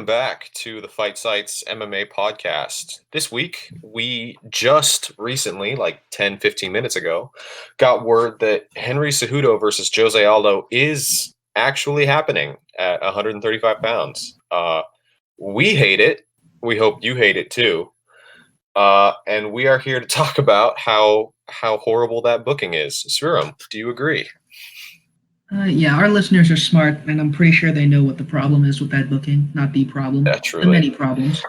back to the Fight Sites MMA podcast. This week, we just recently, like 10, 15 minutes ago, got word that Henry Cejudo versus Jose Aldo is actually happening at 135 pounds. We hate it. We hope you hate it too. And we are here to talk about how horrible that booking is. Sriram, do you agree? Yeah, our listeners are smart, and I'm pretty sure they know what the problem is with that booking. Not the problem, Yeah, the truly. many problems.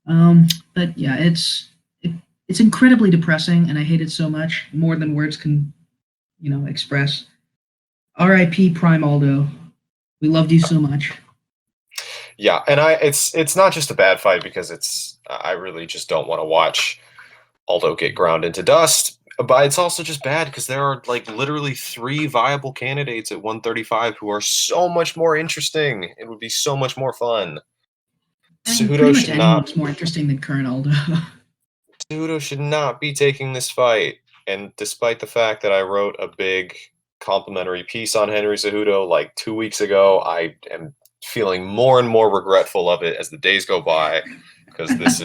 But yeah, it's incredibly depressing, and I hate it so much, more than words can, express. R.I.P. Prime Aldo. We loved you so much. Yeah, and it's not just a bad fight because I really just don't want to watch Aldo get ground into dust. But it's also just bad because there are like literally 3 viable candidates at 135 who are so much more interesting. It would be so much more fun. And pretty much anyone's more interesting than current Aldo. Cejudo should not be taking this fight. And despite the fact that I wrote a big complimentary piece on Henry Cejudo like 2 weeks ago, I am feeling more and more regretful of it as the days go by because this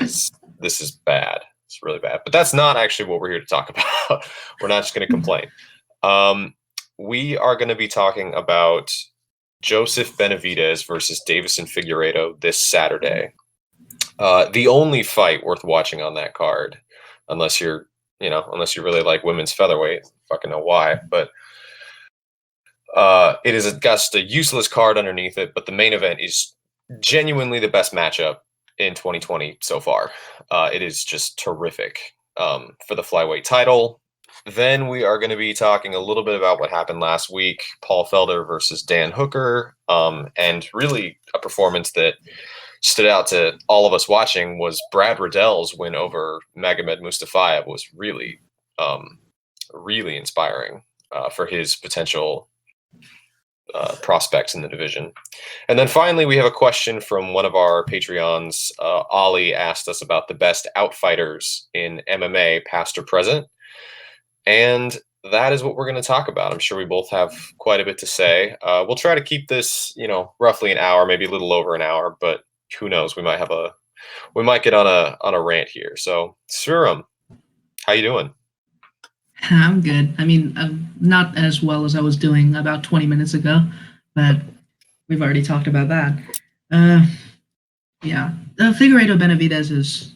is bad. It's really bad. But that's not actually what we're here to talk about. We're not just going to complain. We are going to be talking about Joseph Benavidez versus Deiveson Figueiredo this Saturday. The only fight worth watching on that card, unless you really like women's featherweight. Fucking know why, but it is just a useless card underneath it. But the main event is genuinely the best matchup in 2020 so far. It is just terrific for the flyweight title. Then we are going to be talking a little bit about what happened last week, Paul Felder versus Dan Hooker, and really a performance that stood out to all of us watching was Brad Riddell's win over Magomed Mustafayev was really, really inspiring for his potential prospects in the division. And then finally, we have a question from one of our Patreons. Ollie asked us about the best outfighters in MMA, past or present. And that is what we're going to talk about. I'm sure we both have quite a bit to say. We'll try to keep this, roughly an hour, maybe a little over an hour, but who knows? We might get on a rant here. So, Sriram, how you doing? I'm good. I mean, I'm not as well as I was doing about 20 minutes ago, but we've already talked about that. Yeah, Figueredo Benavidez is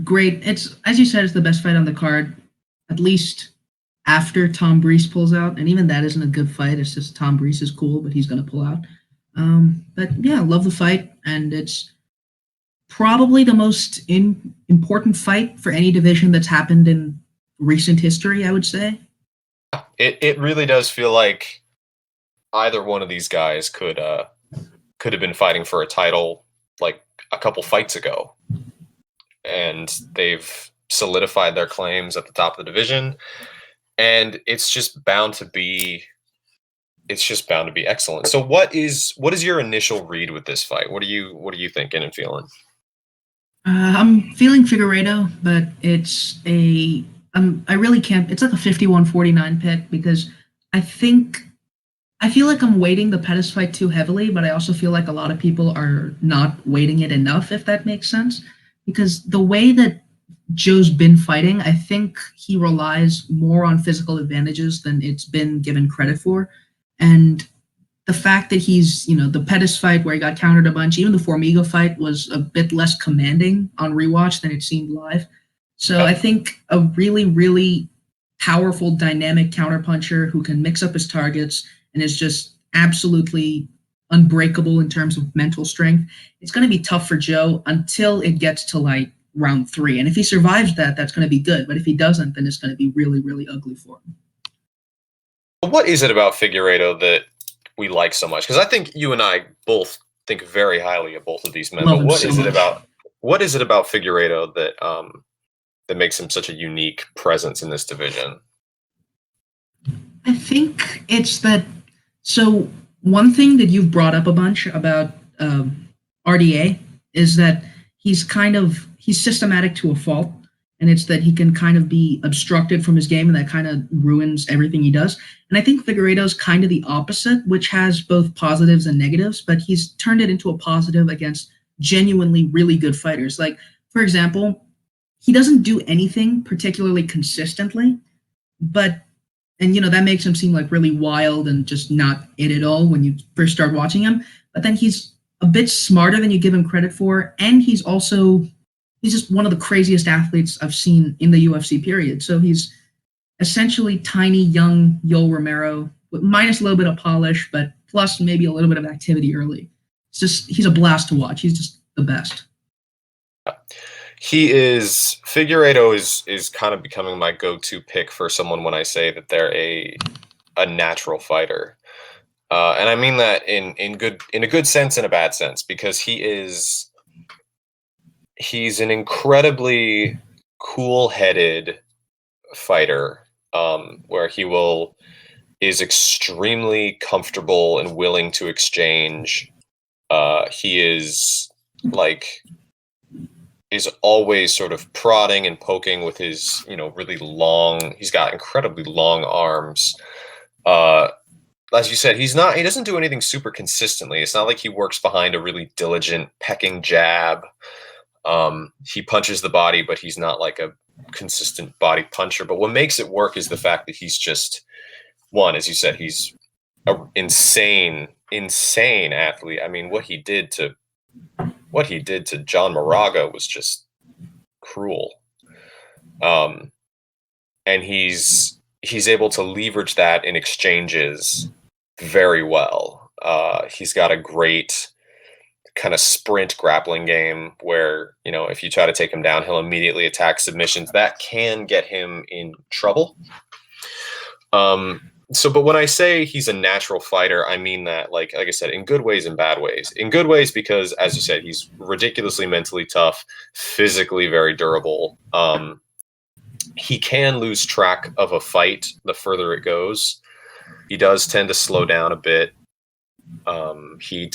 great. It's, as you said, it's the best fight on the card, at least after Tom Breese pulls out, and even that isn't a good fight. It's just Tom Breese is cool, but he's going to pull out. But yeah, love the fight, and it's probably the most important fight for any division that's happened in recent history, I would say. It really does feel like either one of these guys could have been fighting for a title like a couple fights ago, and they've solidified their claims at the top of the division, and it's just bound to be excellent. So what is your initial read with this fight? What are you thinking and feeling? I'm feeling Figueredo, but it's I really can't. It's like a 51-49 pick because I feel like I'm weighting the Pettis fight too heavily, but I also feel like a lot of people are not weighting it enough, if that makes sense. Because the way that Joe's been fighting, I think he relies more on physical advantages than it's been given credit for. And the fact that he's, the Pettis fight where he got countered a bunch, even the Formiga fight was a bit less commanding on rewatch than it seemed live. So I think a really, really powerful, dynamic counterpuncher who can mix up his targets and is just absolutely unbreakable in terms of mental strength. It's going to be tough for Joe until it gets to like round 3. And if he survives that, that's going to be good. But if he doesn't, then it's going to be really, really ugly for him. What is it about Figueiredo that we like so much? Because I think you and I both think very highly of both of these men. But what is it about Figueiredo that makes him such a unique presence in this division? I think it's that. So one thing that you've brought up a bunch about RDA is that he's systematic to a fault, and it's that he can kind of be obstructed from his game, and that kind of ruins everything he does. And I think Figueiredo's kind of the opposite, which has both positives and negatives, but he's turned it into a positive against genuinely really good fighters. Like, for example, he doesn't do anything particularly consistently, but and that makes him seem like really wild and just not it at all when you first start watching him. But then he's a bit smarter than you give him credit for, and he's just one of the craziest athletes I've seen in the UFC period. So he's essentially tiny young Yoel Romero with minus a little bit of polish, but plus maybe a little bit of activity early. It's just he's a blast to watch. He's just the best. Figueredo is kind of becoming my go-to pick for someone when I say that they're a natural fighter. And I mean that in a good sense and a bad sense, because he's an incredibly cool-headed fighter, where is extremely comfortable and willing to exchange. He is always sort of prodding and poking with his, really long. He's got incredibly long arms. As you said, he doesn't do anything super consistently. It's not like he works behind a really diligent pecking jab. He punches the body, but he's not like a consistent body puncher. But what makes it work is the fact that he's just one, as you said, he's an insane athlete. I mean, what he did to John Moraga was just cruel. And he's able to leverage that in exchanges very well. He's got a great kind of sprint grappling game where, if you try to take him down, he'll immediately attack submissions. That can get him in trouble. But when I say he's a natural fighter, I mean that, like I said, in good ways and bad ways. In good ways because, as you said, he's ridiculously mentally tough, physically very durable. He can lose track of a fight the further it goes. He does tend to slow down a bit. He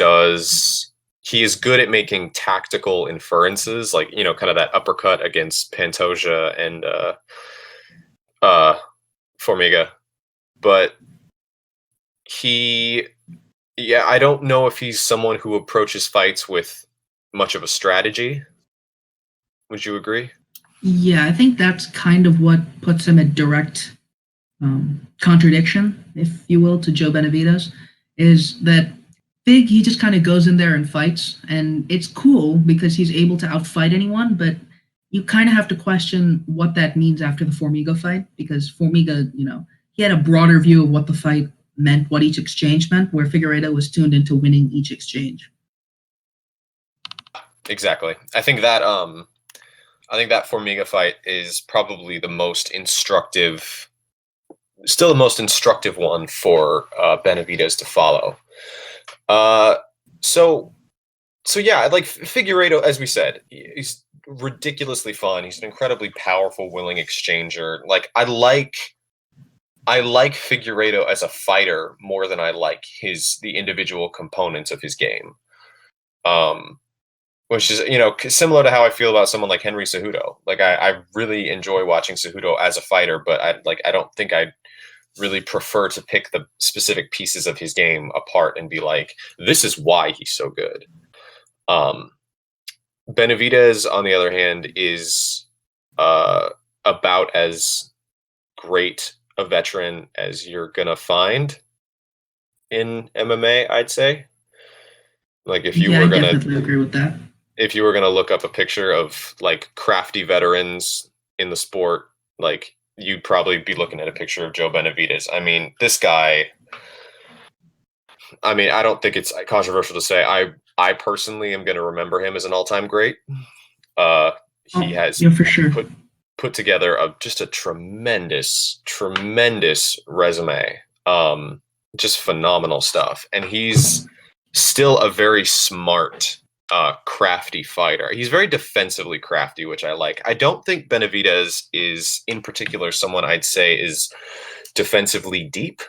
is good at making tactical inferences, like, kind of that uppercut against Pantoja and Formiga. But I don't know if he's someone who approaches fights with much of a strategy. Would you agree? Yeah, I think that's kind of what puts him at direct contradiction, if you will, to Joe Benavidez, is that he just kind of goes in there and fights, and it's cool because he's able to outfight anyone, but you kind of have to question what that means after the Formiga fight, because Formiga, he had a broader view of what the fight meant, what each exchange meant, where Figueredo was tuned into winning each exchange. Exactly. I think that Formiga fight is probably the most instructive, still the most instructive one for Benavidez to follow. So yeah, like Figueredo, as we said, he's ridiculously fun. He's an incredibly powerful, willing exchanger. Like, I like Figueredo as a fighter more than I like the individual components of his game. Which is, similar to how I feel about someone like Henry Cejudo. Like, I really enjoy watching Cejudo as a fighter, but I don't think I'd really prefer to pick the specific pieces of his game apart and be like, this is why he's so good. Benavidez, on the other hand, is about as great a veteran as you're gonna find in MMA, I'd say. Like, if you were gonna, definitely agree with that. If you were gonna look up a picture of like crafty veterans in the sport, like, you'd probably be looking at a picture of Joe Benavidez. I mean, this guy. I mean, I don't think it's controversial to say I personally am going to remember him as an all-time great. He has for sure put together just a tremendous resume. Just phenomenal stuff, and he's still a very smart, crafty fighter. He's very defensively crafty, which I like. I don't think Benavidez is, in particular, someone I'd say is defensively deep.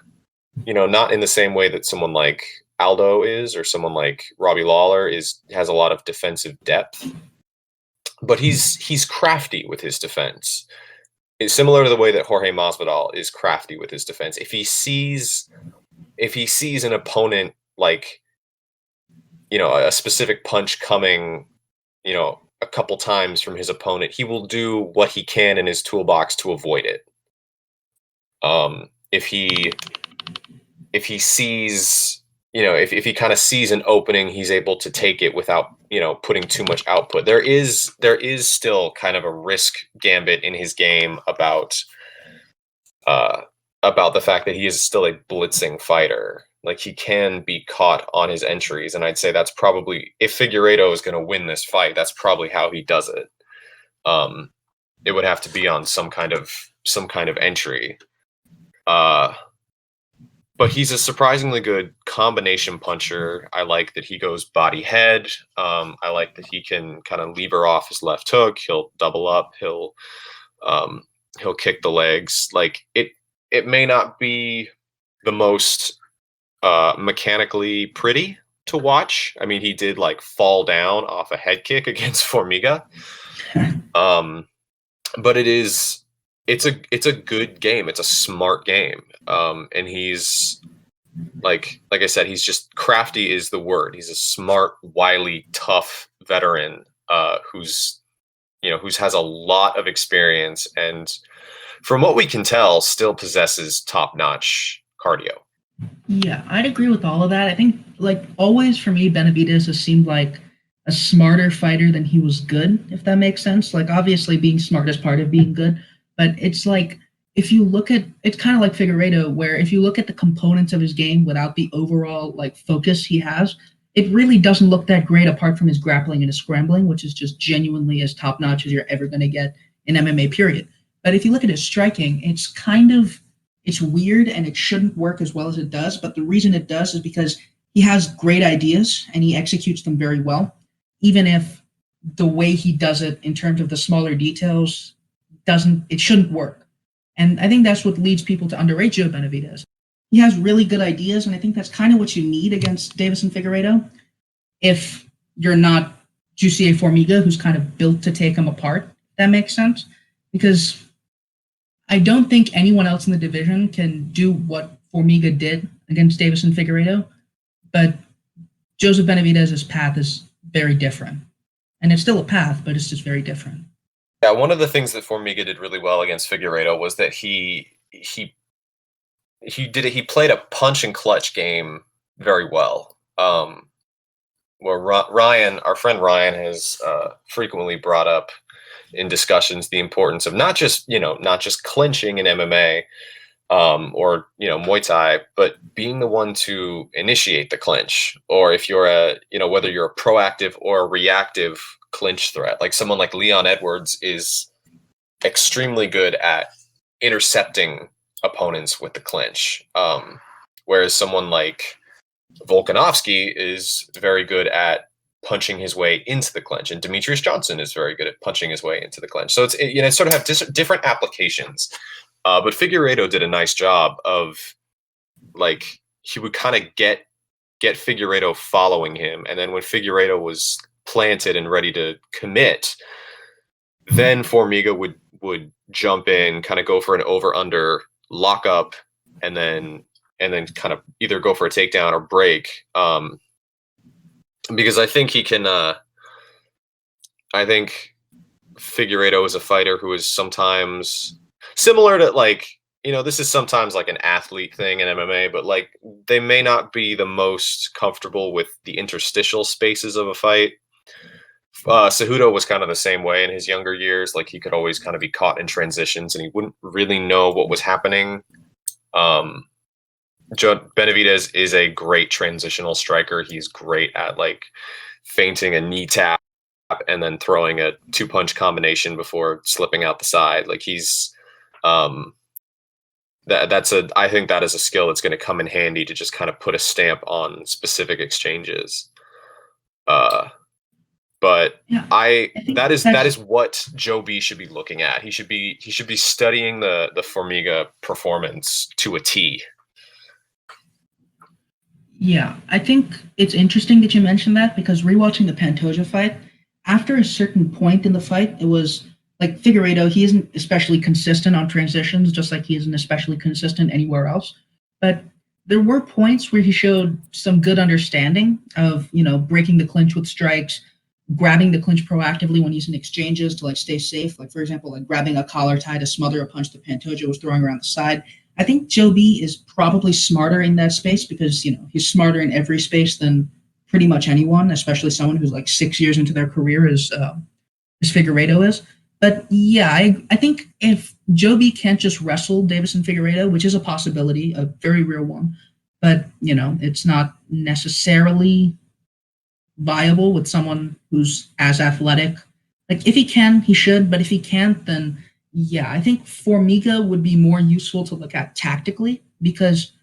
Not in the same way that someone like Aldo is, or someone like Robbie Lawler has a lot of defensive depth. But he's crafty with his defense. It's similar to the way that Jorge Masvidal is crafty with his defense. If he sees an opponent, like, a specific punch coming, a couple times from his opponent, he will do what he can in his toolbox to avoid it. If he sees, if he kind of sees an opening, he's able to take it without, putting too much output. There is still kind of a risk gambit in his game about the fact that he is still a blitzing fighter. Like, he can be caught on his entries, and I'd say that's probably, if Figueredo is going to win this fight, that's probably how he does it. It would have to be on some kind of entry. But he's a surprisingly good combination puncher. I like that he goes body head. I like that he can kind of lever off his left hook. He'll double up. He'll kick the legs. Like, it may not be the most mechanically pretty to watch. I mean, he did like fall down off a head kick against Formiga. But it's a good game. It's a smart game. And he's like I said, he's just crafty is the word. He's a smart, wily, tough veteran who has a lot of experience, and from what we can tell, still possesses top-notch cardio. Yeah, I'd agree with all of that. I think, like, always for me, Benavidez has seemed like a smarter fighter than he was good, if that makes sense. Like, obviously being smart is part of being good, but it's like, if you look at, it's kind of like Figueredo, where if you look at the components of his game without the overall, like, focus he has, it really doesn't look that great apart from his grappling and his scrambling, which is just genuinely as top-notch as you're ever going to get in MMA, period. But if you look at his striking, it's weird and it shouldn't work as well as it does. But the reason it does is because he has great ideas and he executes them very well, even if the way he does it in terms of the smaller details shouldn't work. And I think that's what leads people to underrate Joe Benavidez. He has really good ideas, and I think that's kind of what you need against Deiveson Figueiredo if you're not Jussier Formiga, who's kind of built to take him apart, if that makes sense. Because I don't think anyone else in the division can do what Formiga did against Deiveson Figueiredo, but Joseph Benavidez's path is very different. And it's still a path, but it's just very different. Yeah, one of the things that Formiga did really well against Figueiredo was that he played a punch and clutch game very well. Where Ryan, our friend Ryan, has frequently brought up in discussions the importance of not just clinching in MMA or Muay Thai, but being the one to initiate the clinch, or if you're whether you're a proactive or a reactive clinch threat. Like, someone like Leon Edwards is extremely good at intercepting opponents with the clinch, whereas someone like Volkanovski is very good at punching his way into the clinch, and Demetrius Johnson is very good at punching his way into the clinch. So it's sort of have different applications. But Figueiredo did a nice job of, like, he would kind of get Figueiredo following him, and then when Figueiredo was planted and ready to commit, then Formiga would jump in, kind of go for an over-under, lock up, and then kind of either go for a takedown or break. Because I think he can. I think Figueiredo is a fighter who is sometimes similar to, like, this is sometimes like an athlete thing in MMA, but like, they may not be the most comfortable with the interstitial spaces of a fight. Cejudo was kind of the same way in his younger years. Like, he could always kind of be caught in transitions and he wouldn't really know what was happening. Benavidez is a great transitional striker. He's great at, like, feinting a knee tap and then throwing a 2-punch combination before slipping out the side. Like, he's I think that is a skill that's going to come in handy to just kind of put a stamp on specific exchanges. But Yeah, that is what Joe B should be looking at. He should be studying the Formiga performance to a T. Yeah, I think it's interesting that you mentioned that, because rewatching the Pantoja fight, after a certain point in the fight, it was like Figueiredo, he isn't especially consistent on transitions, just like he isn't especially consistent anywhere else. But there were points where he showed some good understanding of, breaking the clinch with strikes, grabbing the clinch proactively when he's in exchanges to like stay safe. Like for example, like grabbing a collar tie to smother a punch that Pantoja was throwing around the side. I think Joe B is probably smarter in that space because, he's smarter in every space than pretty much anyone, especially someone who's like 6 years into their career as Figueredo is. But yeah, I think if Joe B can't just wrestle Deiveson Figueiredo, which is a possibility, a very real one, but it's not necessarily viable with someone who's as athletic. Like if he can, he should, but if he can't, then yeah, I think Formiga would be more useful to look at tactically because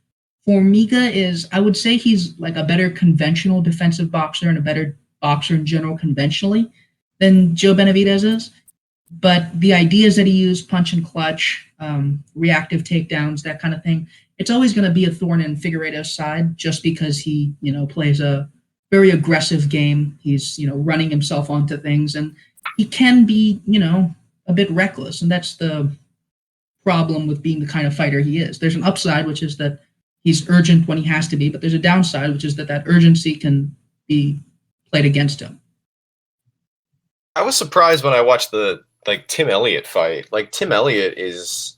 Formiga is, I would say he's like a better conventional defensive boxer and a better boxer in general conventionally than Joe Benavidez is. But the ideas that he used, punch and clutch, reactive takedowns, that kind of thing, it's always going to be a thorn in Figueiredo's side just because he, plays a very aggressive game. He's, running himself onto things and he can be, a bit reckless. And that's the problem with being the kind of fighter he is. There's an upside, which is that he's urgent when he has to be, but there's a downside, which is that urgency can be played against him. I was surprised when I watched the Tim Elliott fight. Like Tim Elliott is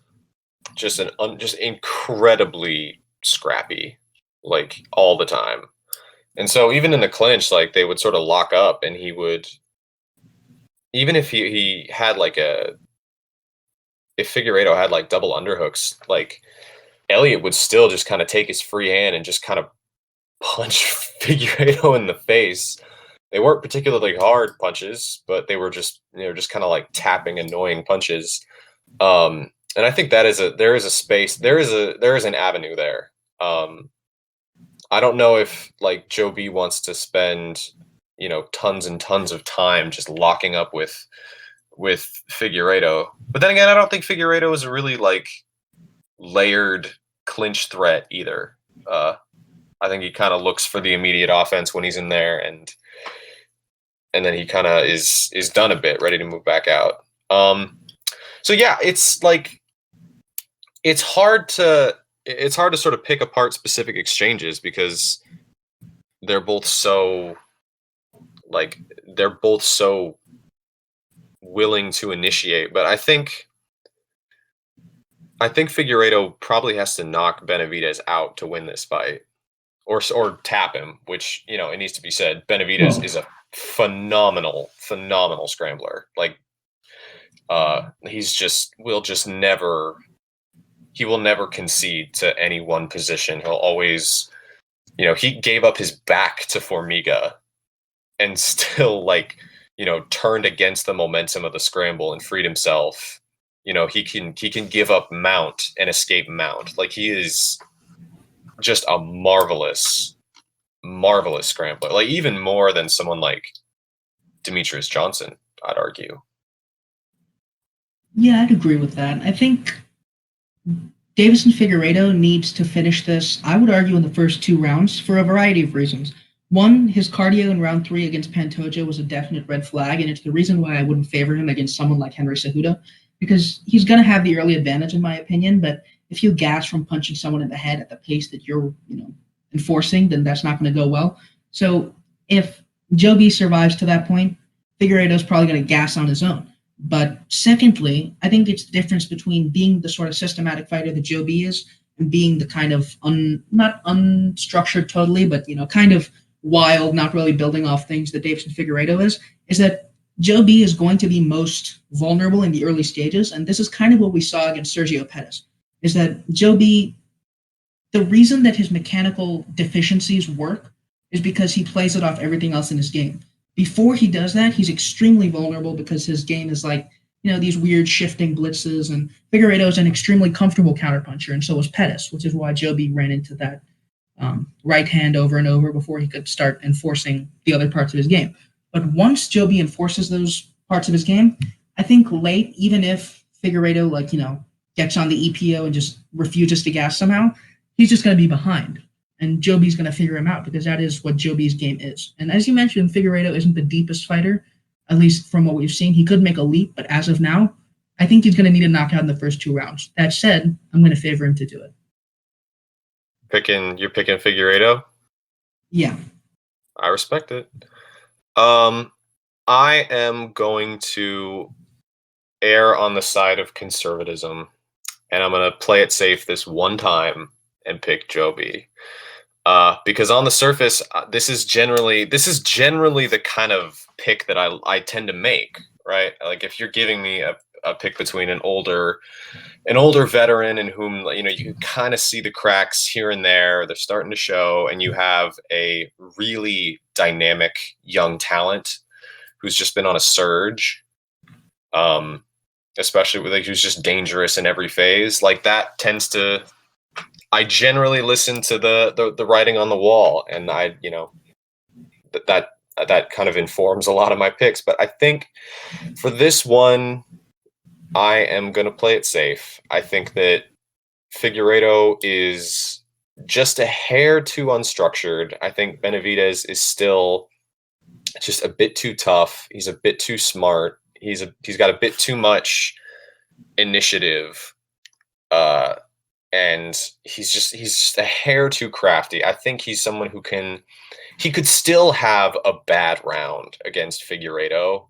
just just incredibly scrappy, like all the time. And so even in the clinch, like they would sort of lock up, and he would, even if he had if Figueredo had like double underhooks, like Elliott would still just kind of take his free hand and just kind of punch Figueredo in the face. They weren't particularly hard punches, but they were just just kind of like tapping, annoying punches. And I think there is a space, there is an avenue there. I don't know if like Joe B wants to spend tons and tons of time just locking up with Figueredo, but then again, I don't think Figueredo is a really like layered clinch threat either. I think he kind of looks for the immediate offense when he's in there, and then he kind of is done a bit, ready to move back out. So yeah, it's like it's hard to sort of pick apart specific exchanges because they're both so willing to initiate. But I think Figueredo probably has to knock Benavidez out to win this fight, or tap him, which it needs to be said. Benavidez is a phenomenal scrambler. Like he will never concede to any one position. He'll always, he gave up his back to Formiga and still turned against the momentum of the scramble and freed himself. He can give up mount and escape mount. Like he is just a marvelous scrambler. Like even more than someone like Demetrius Johnson, I'd argue. Yeah, I'd agree with that. I think Deiveson Figueiredo needs to finish this, I would argue, in the first 2 rounds for a variety of reasons. One, his cardio in round 3 against Pantoja was a definite red flag, and it's the reason why I wouldn't favor him against someone like Henry Cejudo, because he's going to have the early advantage, in my opinion, but if you gas from punching someone in the head at the pace that you're, enforcing, then that's not going to go well. So if Joe B survives to that point, Figueiredo's probably going to gas on his own. But secondly, I think it's the difference between being the sort of systematic fighter that Joe B is and being the kind of not unstructured totally, but kind of wild, not really building off things that Deiveson Figueiredo is that Joe B is going to be most vulnerable in the early stages, and this is kind of what we saw against Sergio Pettis, is that Joe B, the reason that his mechanical deficiencies work is because he plays it off everything else in his game. Before he does that, he's extremely vulnerable because his game is like, these weird shifting blitzes, and Figueiredo is an extremely comfortable counterpuncher, and so was Pettis, which is why Joe B ran into that right hand over and over before he could start enforcing the other parts of his game. But once Joe B enforces those parts of his game, I think late, even if Figueiredo, gets on the EPO and just refuses to gas somehow, he's just going to be behind. And Joe B's going to figure him out because that is what Joe B's game is. And as you mentioned, Figueiredo isn't the deepest fighter, at least from what we've seen. He could make a leap, but as of now, I think he's going to need a knockout in the first 2 rounds. That said, I'm going to favor him to do it. picking Figueredo? Yeah. I respect it. I am going to err on the side of conservatism, and I'm going to play it safe this one time and pick Joe B. Because on the surface, this is generally the kind of pick that I tend to make, right? Like if you're giving me a pick between an older veteran in whom you can kind of see the cracks here and there, they're starting to show, and you have a really dynamic young talent who's just been on a surge, especially with who's just dangerous in every phase. Like that tends to. I generally listen to the writing on the wall, and that kind of informs a lot of my picks. But I think for this one, I am going to play it safe. I think that Figueredo is just a hair too unstructured. I think Benavidez is still just a bit too tough. He's a bit too smart. He's got a bit too much initiative. And he's just a hair too crafty. I think he's someone who could still have a bad round against Figueredo,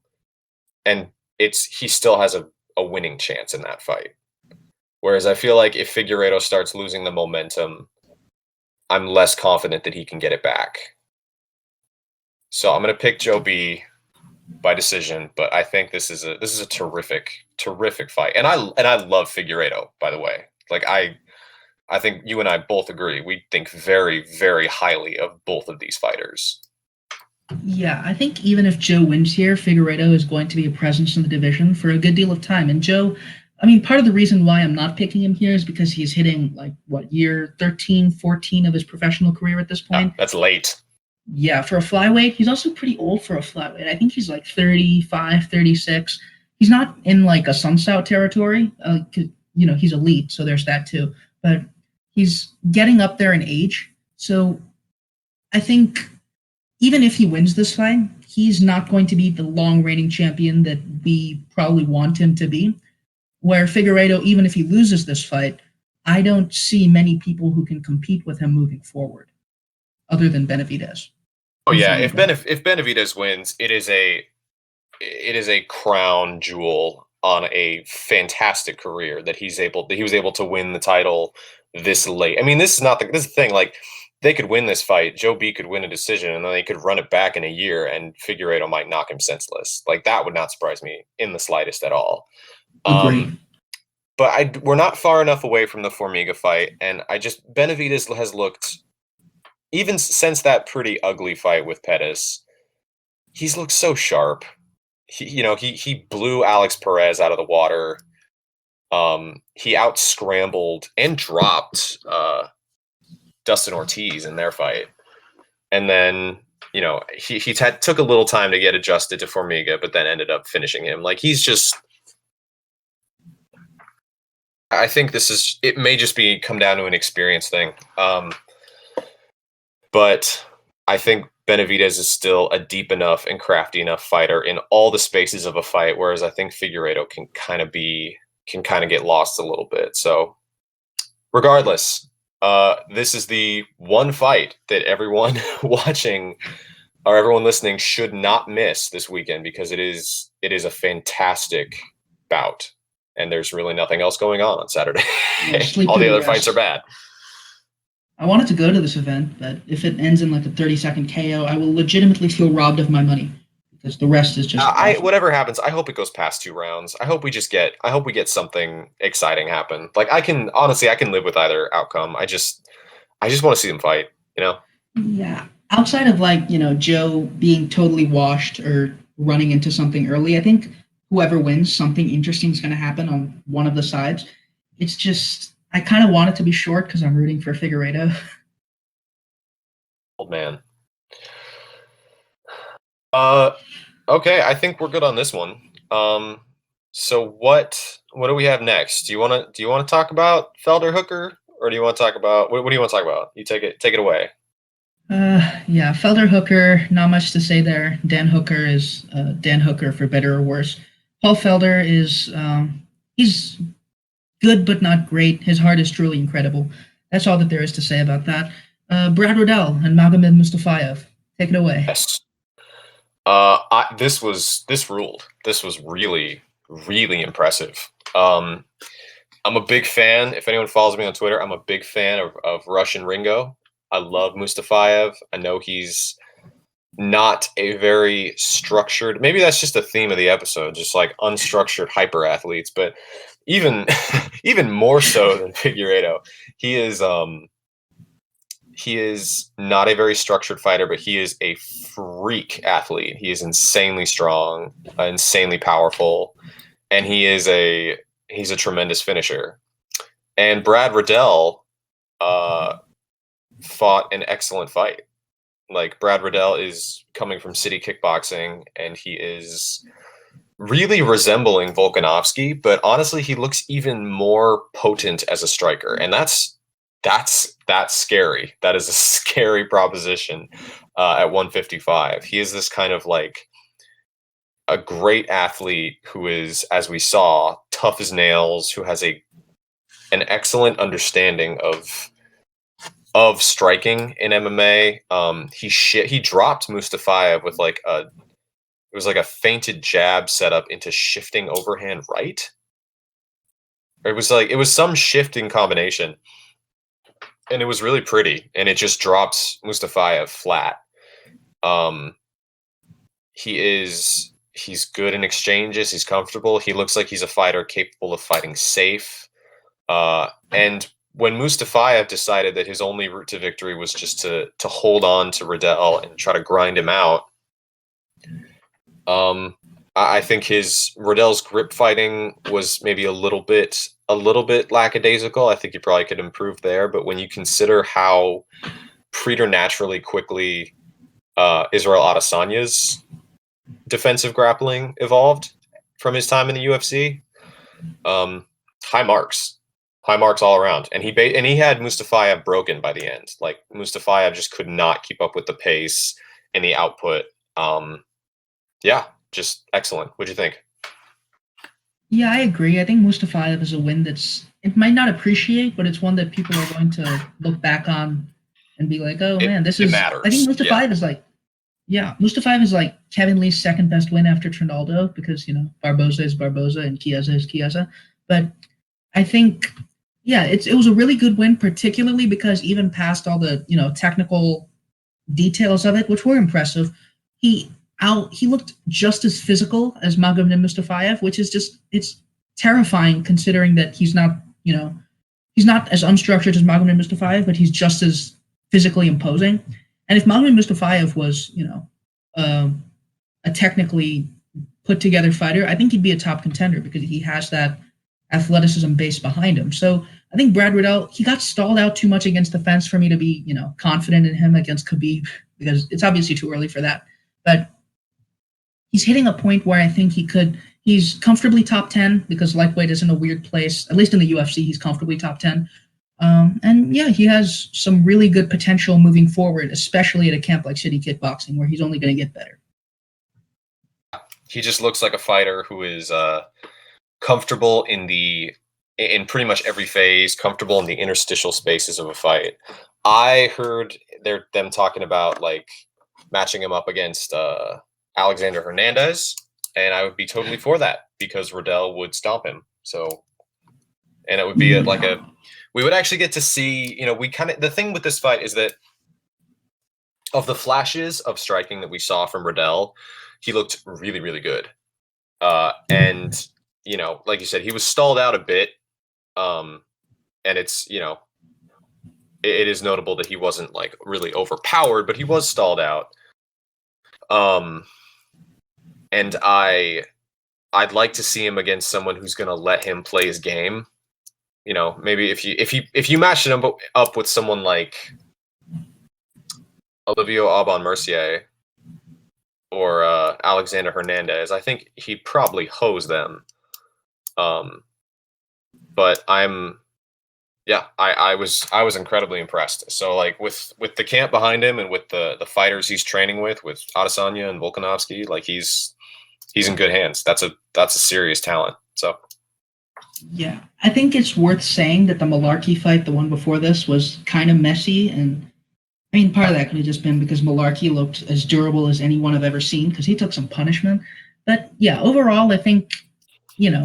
and he still has a winning chance in that fight. Whereas I feel like if Figueredo starts losing the momentum, I'm less confident that he can get it back. So I'm going to pick Joe B by decision, but I think this is a terrific fight. And I love Figueredo, by the way. Like I think you and I both agree. We think very, very highly of both of these fighters. Yeah, I think even if Joe wins here, Figueredo is going to be a presence in the division for a good deal of time. And Joe, I mean, part of the reason why I'm not picking him here is because he's hitting, year 13, 14 of his professional career at this point. Yeah, that's late. Yeah, for a flyweight. He's also pretty old for a flyweight. I think he's 35, 36. He's not in a Sunsout territory. He's elite, so there's that too. But he's getting up there in age. So I think even if he wins this fight, he's not going to be the long-reigning champion that we probably want him to be. Where Figueredo, even if he loses this fight, I don't see many people who can compete with him moving forward, other than Benavidez. Oh yeah, if Benavidez wins, it is a crown jewel on a fantastic career that he was able to win the title this late. I mean, this is the thing. Like, they could win this fight. Joe B could win a decision, and then they could run it back in a year, and Figueredo might knock him senseless. Like, that would not surprise me in the slightest at all. But we're not far enough away from the Formiga fight, and Benavidez has looked, even since that pretty ugly fight with Pettis, he's looked so sharp. He blew Alex Perez out of the water. He out scrambled and dropped Dustin Ortiz in their fight, and then he took a little time to get adjusted to Formiga, but then ended up finishing him. Like, he's just. I think it may just come down to an experience thing, but I think Benavidez is still a deep enough and crafty enough fighter in all the spaces of a fight, whereas I think Figueredo can kind of get lost a little bit. So regardless, this is the one fight that everyone watching or everyone listening should not miss this weekend, because it is a fantastic bout, and there's really nothing else going on Saturday. All the other fights are bad. I wanted to go to this event, but if it ends in a 30-second KO, I will legitimately feel robbed of my money, because the rest is just. Whatever happens, I hope it goes past 2 rounds. I hope we get something exciting happen. Like, I can live with either outcome. I just want to see them fight. Yeah. Outside of Joe being totally washed or running into something early, I think whoever wins, something interesting is going to happen on one of the sides. It's just. I kind of want it to be short because I'm rooting for Figueredo. Old man. Okay, I think we're good on this one. So what do we have next? Do you want to talk about Felder Hooker, or do you want to talk about what do you want to talk about? You take it away. Yeah, Felder Hooker. Not much to say there. Dan Hooker is Dan Hooker, for better or worse. Paul Felder is he's good but not great. His heart is truly incredible. That's all that there is to say about that. Brad Riddell and Magomed Mustafayev, take it away. Yes. This ruled. This was really, really impressive. I'm a big fan. If anyone follows me on Twitter, I'm a big fan of Russian Ringo. I love Mustafayev. I know he's not a very structured, maybe that's just a theme of the episode, just like unstructured hyper athletes, but even even more so than Figueredo, he is not a very structured fighter, but he is a freak athlete. He is insanely strong, insanely powerful, and he's a tremendous finisher. And Brad Riddell fought an excellent fight. Like, Brad Riddell is coming from City Kickboxing, and he is really resembling Volkanovski, but honestly, he looks even more potent as a striker, and that's scary. That is a scary proposition at 155. He is this kind of like a great athlete who is, as we saw, tough as nails, who has an excellent understanding of striking in MMA. He dropped Mustafayev with like it was like a feinted jab set up into shifting overhand right. It was some shifting combination, and it was really pretty, and it just drops Mustafayev flat. He's good in exchanges. He's comfortable. He looks like he's a fighter capable of fighting safe. And when Mustafayev decided that his only route to victory was just to hold on to Riddell and try to grind him out, I think Riddell's grip fighting was maybe a little bit lackadaisical. I think he probably could improve there. But when you consider how preternaturally quickly Israel Adesanya's defensive grappling evolved from his time in the UFC, high marks all around. And he had Mustafayev broken by the end. Like, Mustafayev just could not keep up with the pace and the output. Yeah, just excellent. What'd you think? Yeah, I agree. I think Mustafayev is a win it might not appreciate, but it's one that people are going to look back on and be like, oh man, this is. Matters. I think Mustafayev is like, yeah, Mustafayev is like Kevin Lee's second best win after Trinaldo, because, Barboza is Barboza and Chiesa is Chiesa. But I think, yeah, it was a really good win, particularly because even past all the, technical details of it, which were impressive, he looked just as physical as Magomed Mustafayev, which is it's terrifying considering that he's not as unstructured as Magomed Mustafayev, but he's just as physically imposing. And if Magomed Mustafayev was, a technically put together fighter, I think he'd be a top contender because he has that athleticism base behind him. So I think Brad Riddell, he got stalled out too much against the fence for me to be, confident in him against Khabib, because it's obviously too early for that. But he's hitting a point where I think he's comfortably top 10, because lightweight isn't a weird place. At least in the UFC, he's comfortably top 10. And yeah, he has some really good potential moving forward, especially at a camp like City Kickboxing, where he's only going to get better. He just looks like a fighter who is comfortable in pretty much every phase, comfortable in the interstitial spaces of a fight. I heard them talking about like matching him up against Alexander Hernandez, and I would be totally for that, because Riddell would stomp him. So, and it would be we would actually get to see, the thing with this fight is that of the flashes of striking that we saw from Riddell, he looked really, really good. And, like you said, he was stalled out a bit. And it's, it is notable that he wasn't like really overpowered, but he was stalled out. And I'd like to see him against someone who's going to let him play his game. Maybe if you matched him up with someone like Olivier Aubin-Mercier or Alexander Hernandez, I think he'd probably hose them. But I was incredibly impressed. So like with the camp behind him and with the fighters he's training with Adesanya and Volkanovski, like he's in good hands. That's a serious talent. So Yeah, I think it's worth saying that the Malarkey fight, the one before this, was kind of messy, and I mean, part of that could have just been because Malarkey looked as durable as anyone I've ever seen because he took some punishment. But yeah, overall, I think,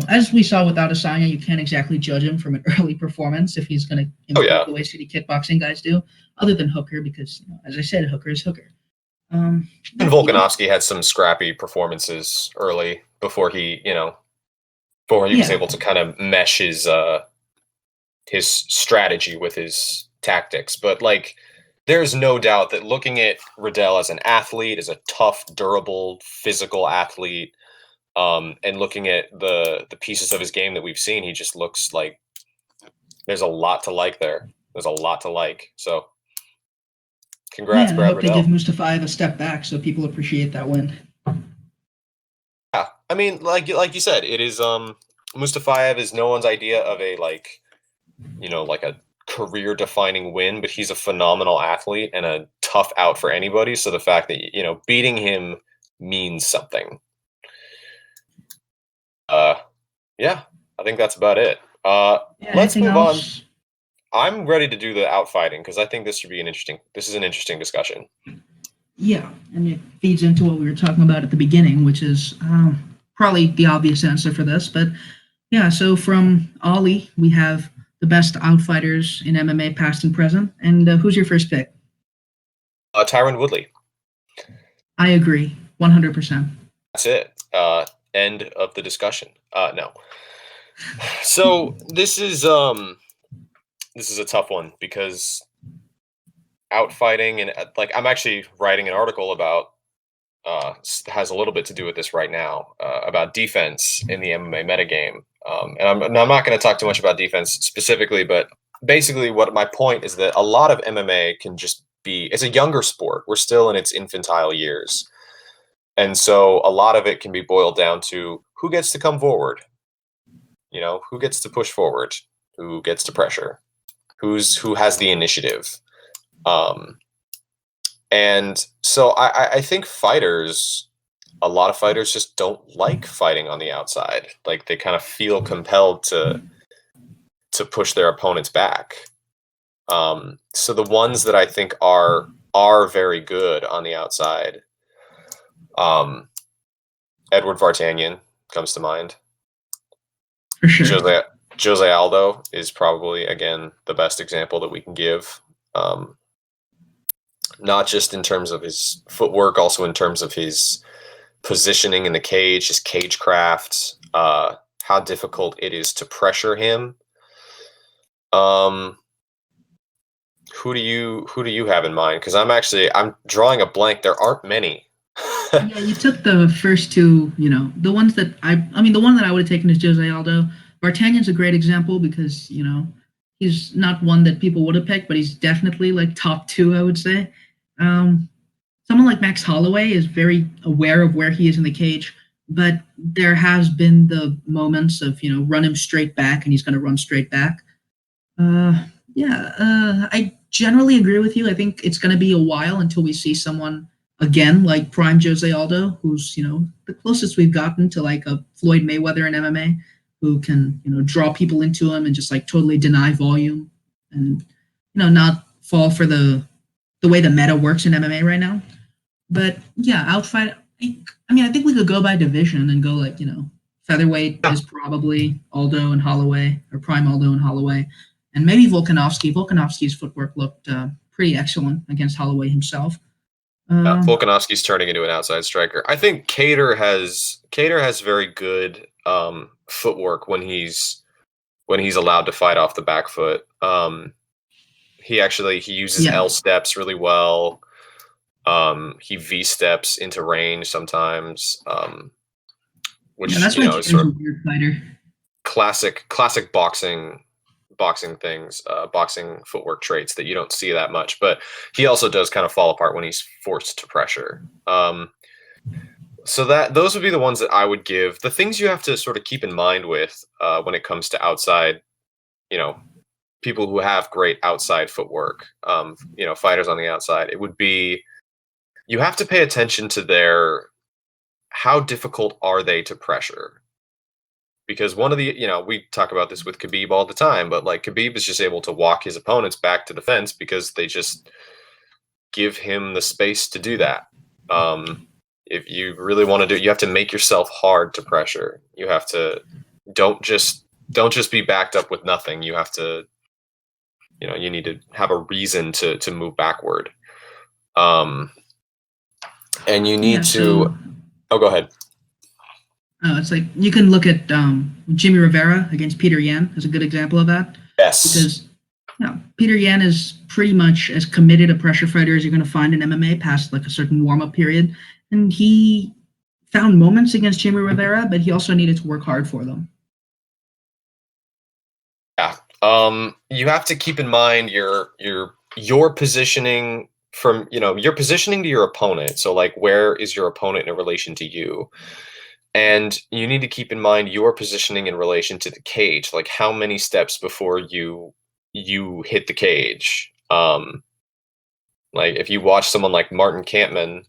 as we saw with Adesanya, you can't exactly judge him from an early performance if he's going to Oh improve yeah, the way city kickboxing guys do, other than Hooker, because, as I said, Hooker is Hooker. and But, Volkanovski had some scrappy performances early before he was yeah, able to kind of mesh his strategy with his tactics. But like, there's no doubt that looking at Riddell as an athlete, as a tough, durable, physical athlete, and looking at the pieces of his game that we've seen, he just looks like there's a lot to like there. There's a lot to like. So, yeah, congrats, and I Brad hope they give Riddell. Mustafaev a step back so people appreciate that win. Yeah, I mean, like you said, it is Mustafaev is no one's idea of a like a career defining win, but he's a phenomenal athlete and a tough out for anybody. So the fact that beating him means something. Uh, yeah, I think that's about it. Yeah, Let's anything move on. else? I'm ready to do the outfighting because I think this should be an interesting. This is an interesting discussion. Yeah, and it feeds into what we were talking about at the beginning, which is probably the obvious answer for this. But yeah, so from Ollie, we have the best outfighters in MMA, past and present. And who's your first pick? Tyron Woodley. I agree, 100%. That's it. End of the discussion. No. So this is a tough one because outfighting and like I'm actually writing an article about has a little bit to do with this right now about defense in the MMA metagame. And I'm not going to talk too much about defense specifically, but basically what my point is that a lot of MMA can just be it's a younger sport. We're still in its infantile years. And so a lot of it can be boiled down to who gets to come forward, who gets to push forward, who gets to pressure, who has the initiative. Um, and so I think a lot of fighters just don't like fighting on the outside. Like they kind of feel compelled to push their opponents back. So the ones that I think are very good on the outside, um, Edward Vartanian comes to mind. For sure. Jose Jose Aldo is probably again the best example that we can give. Not just in terms of his footwork, also in terms of his positioning in the cage, his cage craft, how difficult it is to pressure him. Um, who do you have in mind? Because I'm drawing a blank. There aren't many. Yeah, you took the first two, the ones that I mean, the one that I would have taken is Jose Aldo. D'Artagnan's a great example because, he's not one that people would have picked, but he's definitely like top two, I would say. Um, Someone like Max Holloway is very aware of where he is in the cage, but there has been the moments of, run him straight back and he's going to run straight back. Yeah, I generally agree with you. I think it's going to be a while until we see someone again like Prime Jose Aldo, who's the closest we've gotten to like a Floyd Mayweather in MMA, who can draw people into him and just like totally deny volume and not fall for the way the meta works in MMA right now. But yeah, outfight. I think we could go by division and go like featherweight Yeah. is probably Aldo and Holloway or Prime Aldo and Holloway, and maybe Volkanovski. Volkanovski's footwork looked pretty excellent against Holloway himself. Volkanovski's turning into an outside striker. I think Cater has very good footwork when he's allowed to fight off the back foot. He uses Yeah, L steps really well. He V steps into range sometimes, yeah, which that's why is Cater's sort a of weird fighter. classic boxing things, boxing footwork traits that you don't see that much. But he also does kind of fall apart when he's forced to pressure. So those would be the ones that I would give. The things you have to sort of keep in mind with when it comes to outside, you know, people who have great outside footwork, fighters on the outside, it would be you have to pay attention to how difficult are they to pressure? because one of the, we talk about this with Khabib all the time, but like Khabib is just able to walk his opponents back to the fence because they just give him the space to do that. If you really want to do it, you have to make yourself hard to pressure. You have to don't just be backed up with nothing. You have to, you need to have a reason to move backward. And you need to. Oh, go ahead. It's like you can look at Jimmy Rivera against Peter Yan as a good example of that. Yes. Because Peter Yan is pretty much as committed a pressure fighter as you're going to find in MMA past like a certain warm-up period. And he found moments against Jimmy Rivera, but he also needed to work hard for them. Yeah. You have to keep in mind your positioning from, your positioning to your opponent. So like, where is your opponent in relation to you? And you need to keep in mind your positioning in relation to the cage. Like, how many steps before you hit the cage? Like if you watch someone like Martin Kampmann,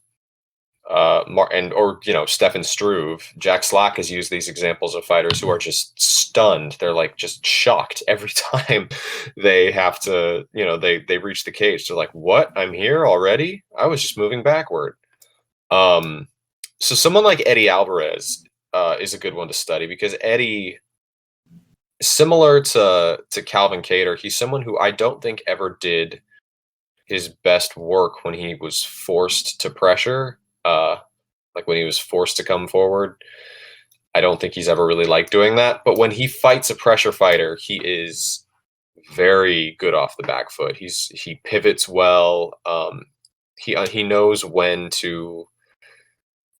or Stefan Struve, Jack Slack has used these examples of fighters who are just stunned. They're like just shocked every time they have to, they reach the cage. They're like, "What? I'm here already? I was just moving backward." So someone like Eddie Alvarez is a good one to study, because Eddie, similar to Calvin Kattar, he's someone who I don't think ever did his best work when he was forced to pressure. Like when he was forced to come forward, I don't think he's ever really liked doing that. But when he fights a pressure fighter, he is very good off the back foot. He pivots well. He knows when to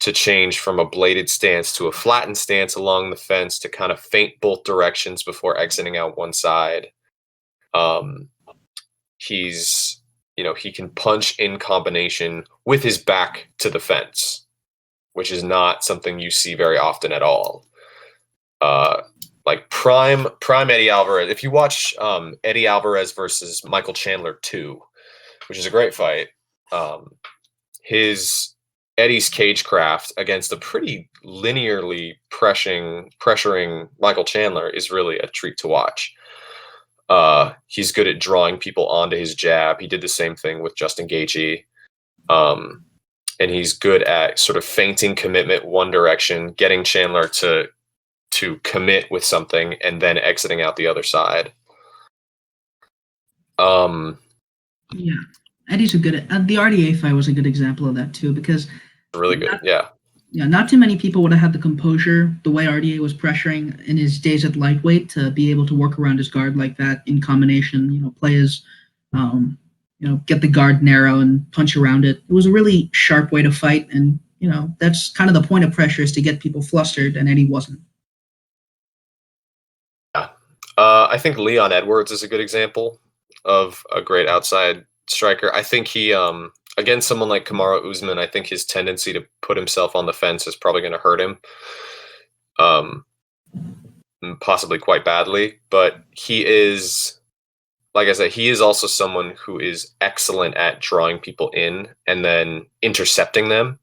change from a bladed stance to a flattened stance along the fence, to kind of feint both directions before exiting out one side. He can punch in combination with his back to the fence, which is not something you see very often at all. Like prime Eddie Alvarez. If you watch Eddie Alvarez versus Michael Chandler 2, which is a great fight, Eddie's cagecraft against a pretty linearly pressuring Michael Chandler is really a treat to watch. He's good at drawing people onto his jab. He did the same thing with Justin Gaethje. And he's good at sort of feinting commitment one direction, getting Chandler to commit with something, and then exiting out the other side. Yeah, Eddie's a good at the RDA fight was a good example of that too, because really good. Not too many people would have had the composure the way RDA was pressuring in his days at lightweight to be able to work around his guard like that in combination. Play his get the guard narrow and punch around it. It was a really sharp way to fight, and that's kind of the point of pressure, is to get people flustered, and Eddie wasn't. Yeah, I think Leon Edwards is a good example of a great outside striker. I think he, against someone like Kamaru Usman, I think his tendency to put himself on the fence is probably going to hurt him, possibly quite badly. But he is, like I said, he is also someone who is excellent at drawing people in and then intercepting them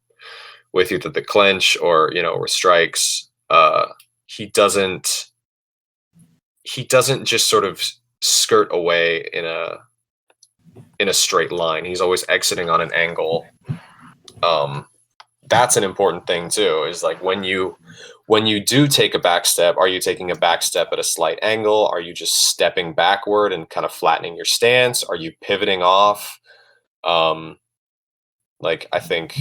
with either the clinch or strikes. He doesn't just sort of skirt away in a straight line. He's always exiting on an angle. That's an important thing too, is like when you do take a back step, are you taking a back step at a slight angle? Are you just stepping backward and kind of flattening your stance? Are you pivoting off? Like, I think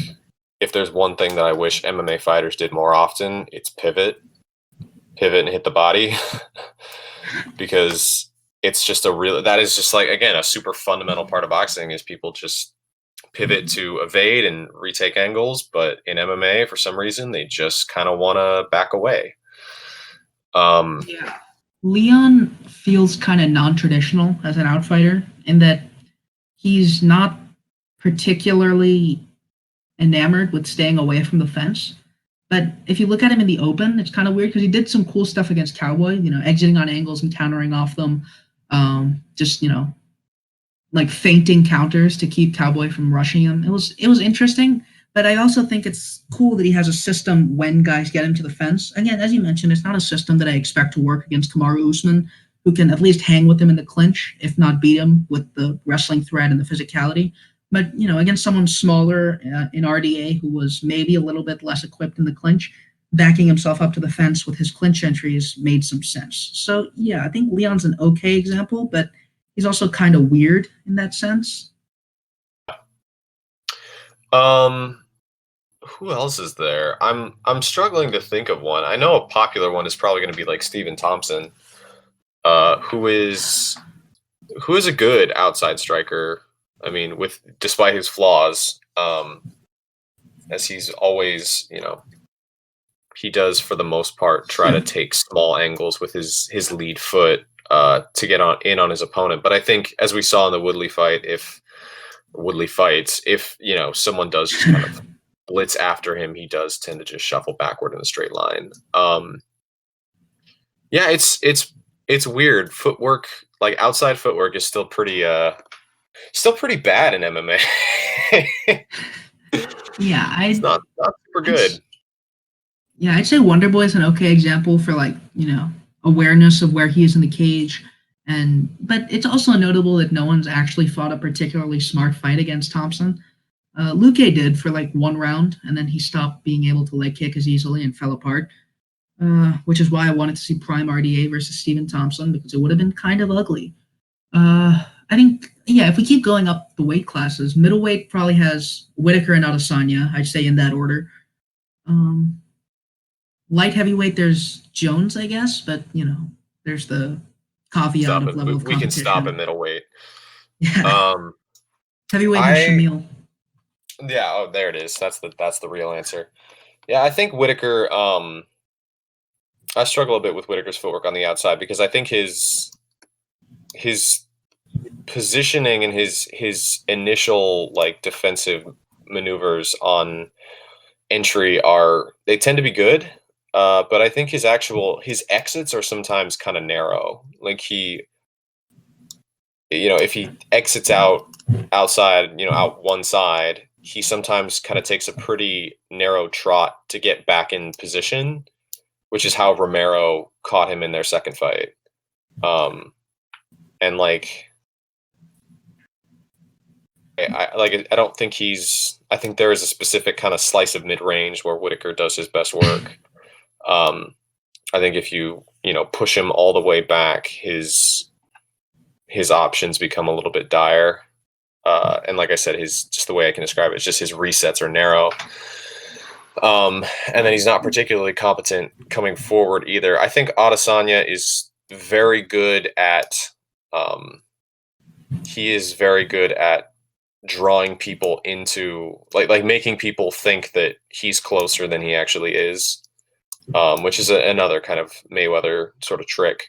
if there's one thing that I wish MMA fighters did more often, it's pivot and hit the body. Because it's just that is just like, again, a super fundamental part of boxing, is people just pivot to evade and retake angles. But in MMA, for some reason, they just kind of want to back away. Yeah. Leon feels kind of non-traditional as an outfighter, in that he's not particularly enamored with staying away from the fence. But if you look at him in the open, it's kind of weird, because he did some cool stuff against Cowboy, exiting on angles and countering off them. Just, like feinting counters to keep Cowboy from rushing him. It was interesting, But I also think it's cool that he has a system when guys get him to the fence. Again, as you mentioned, it's not a system that I expect to work against Kamaru Usman, who can at least hang with him in the clinch, if not beat him with the wrestling threat and the physicality. But, against someone smaller in RDA who was maybe a little bit less equipped in the clinch, backing himself up to the fence with his clinch entries made some sense. So, yeah, I think Leon's an okay example, but he's also kind of weird in that sense. Who else is there? I'm struggling to think of one. I know a popular one is probably going to be like Stephen Thompson, who is a good outside striker. I mean, despite his flaws, as he's always, he does for the most part try to take small angles with his lead foot to get in on his opponent. But I think, as we saw in the Woodley fights, if someone does just kind of blitz after him, he does tend to just shuffle backward in a straight line. Yeah, it's weird. Footwork, like outside footwork, is still pretty bad in MMA. Yeah, it's not super good. Yeah, I'd say Wonder Boy is an okay example for awareness of where he is in the cage. But it's also notable that no one's actually fought a particularly smart fight against Thompson. Luque did for one round, and then he stopped being able to leg kick as easily and fell apart. Which is why I wanted to see Prime RDA versus Stephen Thompson, because it would have been kind of ugly. I think, if we keep going up the weight classes, middleweight probably has Whitaker and Adesanya, I'd say in that order. Light heavyweight, there's Jones, I guess, but, there's the caveat of level of competition. We can stop at middleweight. Yeah. Heavyweight has Shamil. Yeah, oh, there it is. That's the real answer. Yeah, I think Whitaker, I struggle a bit with Whitaker's footwork on the outside because I think his positioning and his initial defensive maneuvers on entry they tend to be good, but I think his exits are sometimes kind of narrow. Like if he exits outside, out one side, he sometimes kind of takes a pretty narrow trot to get back in position, which is how Romero caught him in their second fight. And I don't think I think there is a specific kind of slice of mid-range where Whitaker does his best work. I think if you push him all the way back, his options become a little bit dire. And like I said, just the way I can describe it is just his resets are narrow. And then he's not particularly competent coming forward either. I think Adesanya is very good at drawing people into making people think that he's closer than he actually is, which is another kind of Mayweather sort of trick.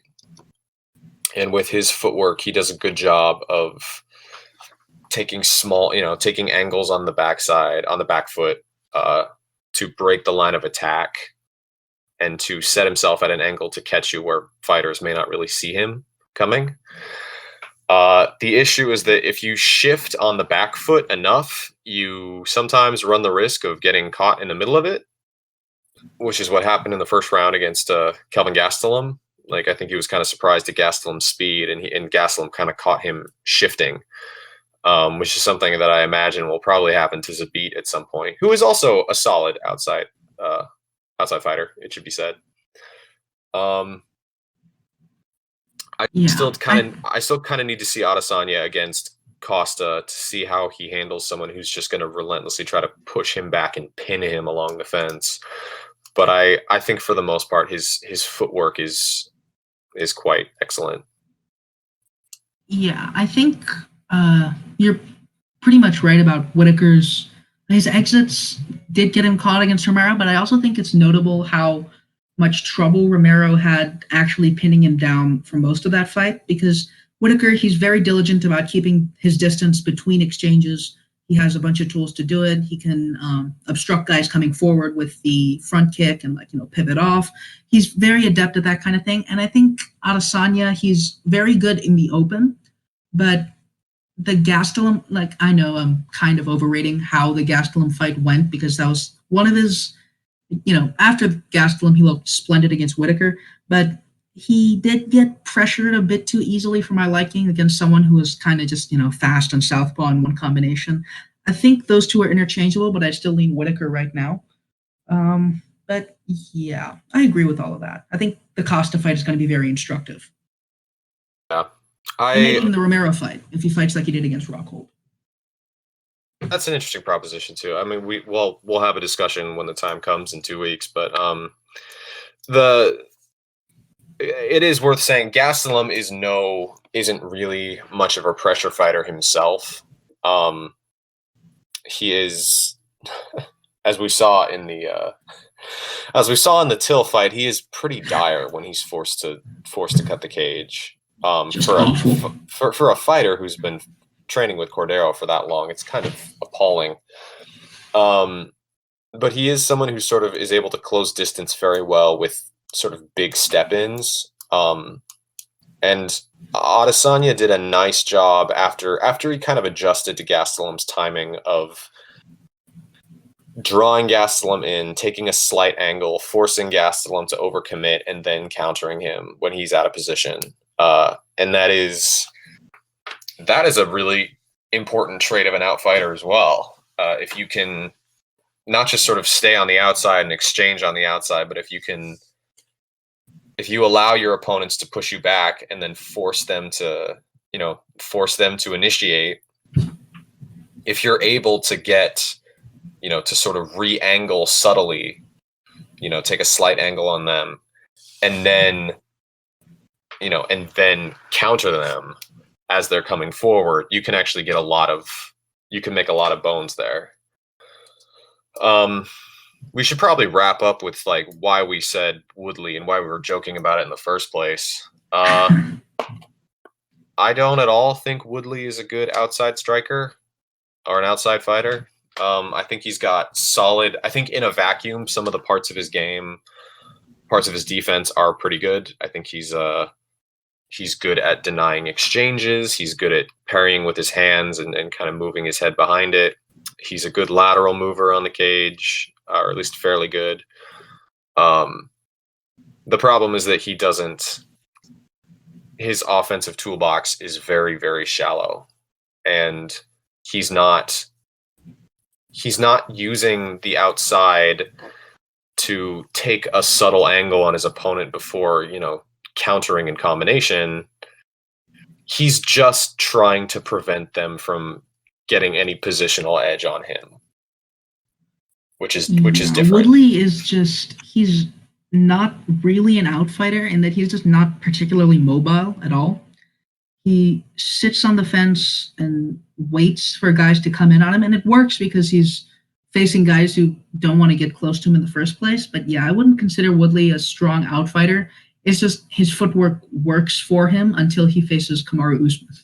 And with his footwork, he does a good job of taking taking angles on the backside, on the back foot, to break the line of attack and to set himself at an angle to catch you where fighters may not really see him coming. The issue is that if you shift on the back foot enough, you sometimes run the risk of getting caught in the middle of it, which is what happened in the first round against Kelvin Gastelum. I think he was kind of surprised at Gastelum's speed, and Gastelum kind of caught him shifting, which is something that I imagine will probably happen to Zabit at some point, who is also a solid outside fighter, it should be said. I still kind of need to see Adesanya against Costa to see how he handles someone who's just going to relentlessly try to push him back and pin him along the fence. But I think for the most part, his footwork is quite excellent. Yeah, I think you're pretty much right about Whitaker's. His exits did get him caught against Romero, but I also think it's notable how much trouble Romero had actually pinning him down for most of that fight, because Whitaker, he's very diligent about keeping his distance between exchanges. He has a bunch of tools to do it. He can obstruct guys coming forward with the front kick and pivot off. He's very adept at that kind of thing. And I think Adesanya, he's very good in the open, but the Gastelum, like I know I'm kind of overrating how the Gastelum fight went because that was one of his, after Gastelum he looked splendid against Whitaker, but he did get pressured a bit too easily for my liking against someone who was kind of just, fast and southpaw in one combination. I think those two are interchangeable, but I still lean Whitaker right now. But yeah, I agree with all of that. I think the Costa fight is going to be very instructive. Yeah. And maybe even the Romero fight, if he fights like he did against Rockhold. That's an interesting proposition too. I mean, we'll have a discussion when the time comes in 2 weeks, but it is worth saying Gastelum isn't really much of a pressure fighter himself. He is, as we saw in the Till fight, he is pretty dire when he's forced to cut the cage. For a fighter who's been training with Cordero for that long, it's kind of appalling. But he is someone who sort of is able to close distance very well with sort of big step-ins. And Adesanya did a nice job after he kind of adjusted to Gastelum's timing of drawing Gastelum in, taking a slight angle, forcing Gastelum to overcommit, and then countering him when he's out of position. And that is a really important trait of an outfighter as well. If you can not just sort of stay on the outside and exchange on the outside, but if you allow your opponents to push you back and then force them to initiate, if you're able to get, to sort of re-angle subtly, take a slight angle on them and then counter them as they're coming forward, you can actually get you can make a lot of bones there. We should probably wrap up with like why we said Woodley and why we were joking about it in the first place. I don't at all think Woodley is a good outside striker or an outside fighter. I think he's got solid. I think in a vacuum, some of the parts of his game, parts of his defense are pretty good. I think he's good at denying exchanges. He's good at parrying with his hands and kind of moving his head behind it. He's a good lateral mover on the cage, or at least fairly good. The problem is that his offensive toolbox is very, very shallow, and he's not using the outside to take a subtle angle on his opponent before, countering in combination. He's just trying to prevent them from getting any positional edge on him, which is different. Woodley he's not really an outfighter in that he's just not particularly mobile at all. He sits on the fence and waits for guys to come in on him, and it works because he's facing guys who don't want to get close to him in the first place. But yeah, I wouldn't consider Woodley a strong outfighter. It's just his footwork works for him until he faces Kamaru Usman.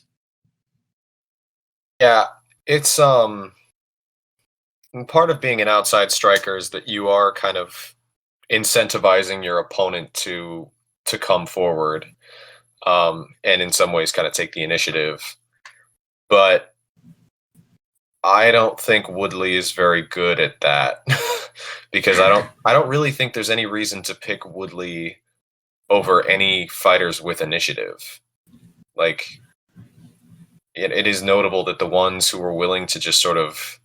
Yeah, it's part of being an outside striker is that you are kind of incentivizing your opponent to come forward, and in some ways kind of take the initiative. But I don't think Woodley is very good at that because I don't really think there's any reason to pick Woodley over any fighters with initiative. Like, it is notable that the ones who were willing to just sort of,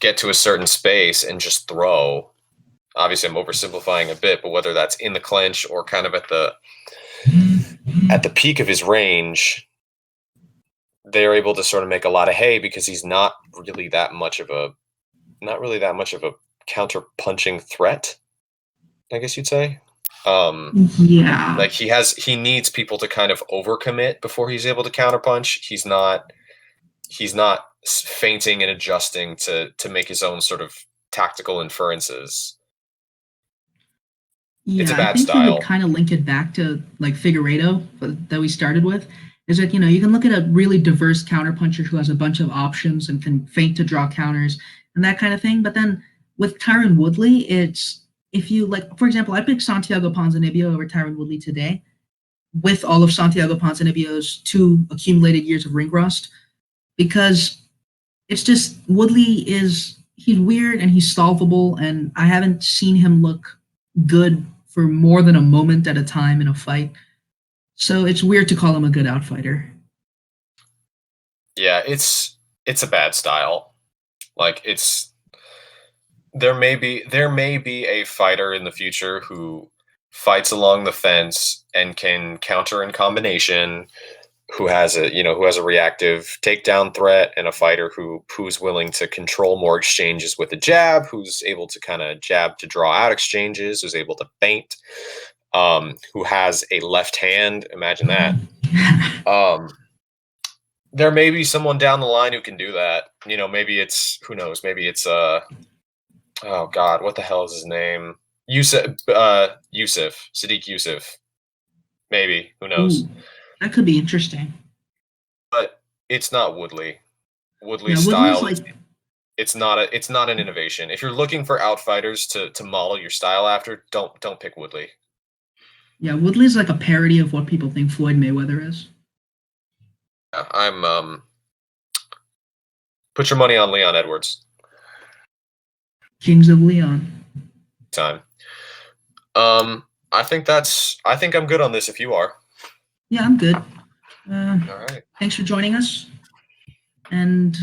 get to a certain space and just throw. Obviously, I'm oversimplifying a bit, but whether that's in the clinch or kind of at the peak of his range, they're able to sort of make a lot of hay because he's not really that much of a counter-punching threat, I guess you'd say. Yeah. Like he needs people to kind of overcommit before he's able to counterpunch. He's not feinting and adjusting to make his own sort of tactical inferences. Yeah, it's a bad I think style. you would kind of link it back to like Figueredo that we started with. Is that you can look at a really diverse counterpuncher who has a bunch of options and can feint to draw counters and that kind of thing. But then with Tyron Woodley, it's if you like, for example, I picked Santiago Ponzinibbio over Tyron Woodley today. with all of Santiago Ponzinibbio's 2 accumulated years of ring rust, because it's just Woodley he's weird and he's solvable, and I haven't seen him look good for more than a moment at a time in a fight. So it's weird to call him a good outfighter. Yeah, it's a bad style. Like there may be a fighter in the future who fights along the fence and can counter in combination, who has a reactive takedown threat, and a fighter who's willing to control more exchanges with a jab, who's able to kind of jab to draw out exchanges, who's able to feint, who has a left hand. Imagine that. There may be someone down the line who can do that. Maybe it's, who knows, maybe it's oh God, what the hell is his name? Sadiq Yusuf. Maybe, who knows? Ooh, that could be interesting. But it's not Woodley. Yeah, Woodley's Woodley's style like, it's not an innovation. If you're looking for outfighters to model your style after, don't pick Woodley. yeah, Woodley's like a parody of what people think Floyd Mayweather is. Yeah, I'm put your money on Leon Edwards. Kings of Leon. Time. I think I'm good on this if you are. Yeah, I'm good. All right. Thanks for joining us. And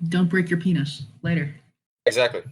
don't break your penis. Later. Exactly.